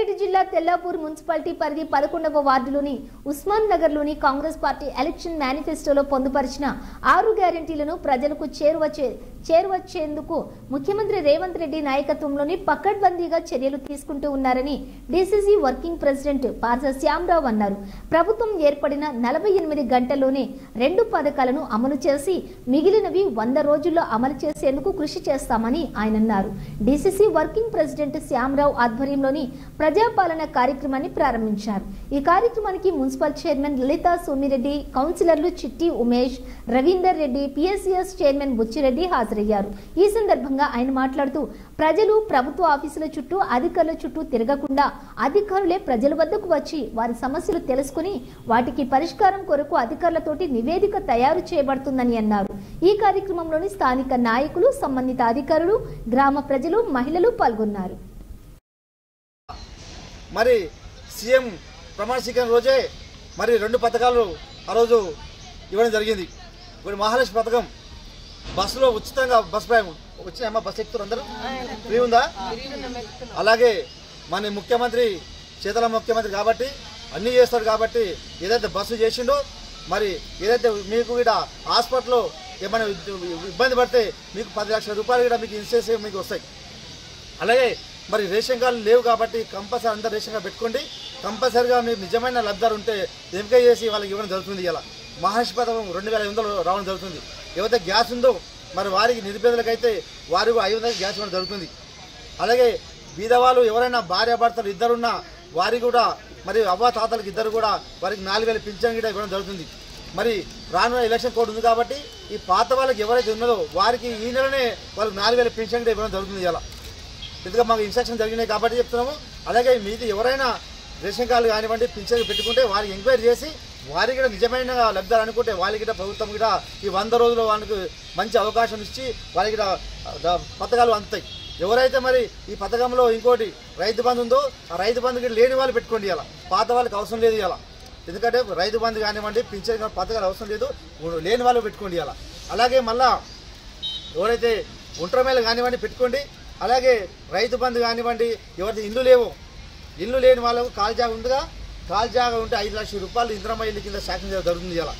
రంగారెడ్డి జిల్లా తెల్లాపూర్ మున్సిపాలిటీ పరిధి 11వ వార్డులోని ఉస్మాన్ నగర్లోని కాంగ్రెస్ పార్టీ ఎలక్షన్ మేనిఫెస్టోలో పొందుపరిచిన 6 గ్యారెంటీలను ప్రజలకు చేరువచ్చేందుకు ముఖ్యమంత్రి రేవంత్ రెడ్డి నాయకత్వంలోని పకడ్బందీగా చర్యలు తీసుకుంటూ ఉన్నారని డీసీసీ వర్కింగ్ ప్రెసిడెంట్ పార్స శ్యామరావు అన్నారు. ప్రభుత్వం ఏర్పడిన 48 గంటల్లోనే 2 పథకాలను అమలు చేసి మిగిలినవి 100 రోజుల్లో అమలు చేసేందుకు కృషి చేస్తామని ఆయన అన్నారు. డీసీసీ వర్కింగ్ ప్రెసిడెంట్ శ్యామరావు ఆధ్వర్యంలోని ప్రజాపాలన కార్యక్రమాన్ని ప్రారంభించారు. ఈ కార్యక్రమానికి మున్సిపల్ చైర్మన్ లలితా సోమిరెడ్డి, కౌన్సిలర్లు చిట్టి ఉమేష్, రవీందర్ రెడ్డి, పిఎస్సిఎస్ చైర్మన్ బుచ్చిరెడ్డి హాజరయ్యారు. ఈ సందర్భంగా ఆయన మాట్లాడుతూ ప్రజలు ప్రభుత్వ ఆఫీసుల చుట్టూ అధికారుల చుట్టూ తిరగకుండా అధికారులే ప్రజల వద్దకు వచ్చి వారి సమస్యలు తెలుసుకుని వాటికి పరిష్కారం కొరకు అధికారులతోటి నివేదిక తయారు చేయబడుతుందని అన్నారు. ఈ కార్యక్రమంలోని స్థానిక నాయకులు, సంబంధిత అధికారులు, గ్రామ ప్రజలు, మహిళలు పాల్గొన్నారు. మరి సీఎం ప్రమాణ స్వీకారం రోజే మరి 2 పథకాలు ఆ రోజు ఇవ్వడం జరిగింది. ఇప్పుడు మహాలక్ష్మి పథకం, బస్సులో ఉచితంగా బస్ ప్రయాణం వచ్చినాయమ్మా, బస్సు ఎక్కుతారు అందరూ, ఫ్రీ ఉందా? అలాగే మన ముఖ్యమంత్రి చేతల ముఖ్యమంత్రి కాబట్టి అన్నీ చేస్తాడు కాబట్టి ఏదైతే బస్సు చేసిండో మరి ఏదైతే మీకు కూడా హాస్పిటల్లో ఏమైనా ఇబ్బంది పడితే మీకు 10 లక్షల రూపాయలు కూడా మీకు ఇన్సూరెన్స్ మీకు వస్తాయి. అలాగే మరి రేషన్ కార్డులు లేవు కాబట్టి కంపల్సరీ అందరు రేషన్ కార్డు పెట్టుకోండి. కంపల్సరీగా మీరు నిజమైన లబ్ధాలు ఉంటే ఎంపిక చేసి వాళ్ళకి ఇవ్వడం జరుగుతుంది. ఇలా మహాలక్ష్మి పథకం 2500 రావడం జరుగుతుంది. ఏవైతే గ్యాస్ ఉందో మరి వారికి నిరుపేదలకైతే వారికి 500 గ్యాస్ ఇవ్వడం జరుగుతుంది. అలాగే బీదవాళ్ళు ఎవరైనా భార్యాభర్తలు ఇద్దరున్నా వారికి కూడా మరి అవ్వ తాతలకు ఇద్దరు కూడా వారికి 4000 పింఛన్ కూడా ఇవ్వడం జరుగుతుంది. మరి రానున్న ఎలక్షన్ కోడ్ ఉంది కాబట్టి ఈ పాత వాళ్ళకి ఎవరైతే ఉన్నదో వారికి ఈ నెలనే వాళ్ళకి 4000 పింఛన్ కూడా ఇవ్వడం జరుగుతుంది. ఇలా ఎందుకంటే మాకు ఇన్స్ట్రక్షన్ జరిగినాయి కాబట్టి చెప్తున్నాము. అలాగే మీది ఎవరైనా రేషన్ కార్డు కానివ్వండి పింఛన్ పెట్టుకుంటే వారికి ఎంక్వైరీ చేసి వారికి కూడా నిజమైన లబ్ధాలు అనుకుంటే వాళ్ళకి కూడా ప్రభుత్వం కూడా ఈ 100 రోజుల్లో వాళ్ళకి మంచి అవకాశం ఇచ్చి వాళ్ళకి పథకాలు అందుతాయి. ఎవరైతే మరి ఈ పథకంలో ఇంకోటి రైతు బంధు ఉందో ఆ రైతు బంధుకి లేని వాళ్ళు పెట్టుకోండి. ఇలా పాత వాళ్ళకి అవసరం లేదు. ఇలా ఎందుకంటే రైతు బంధు కానివ్వండి పింఛన్ పథకాలు అవసరం లేదు, లేని వాళ్ళు పెట్టుకోండి. ఇలా అలాగే మళ్ళా ఎవరైతే ఒంటరి మేళ కానివ్వండి పెట్టుకోండి. అలాగే రైతు బంధు కానివ్వండి, ఎవరైతే ఇల్లు లేని వాళ్ళకు కాల్ జాగా ఉందిగా, కాల్ జాగా ఉంటే 5 లక్షల రూపాయలు ఇందిరమ్మ ఇల్లు కింద శాంక్షన్ జరుగుతుంది. ఇలా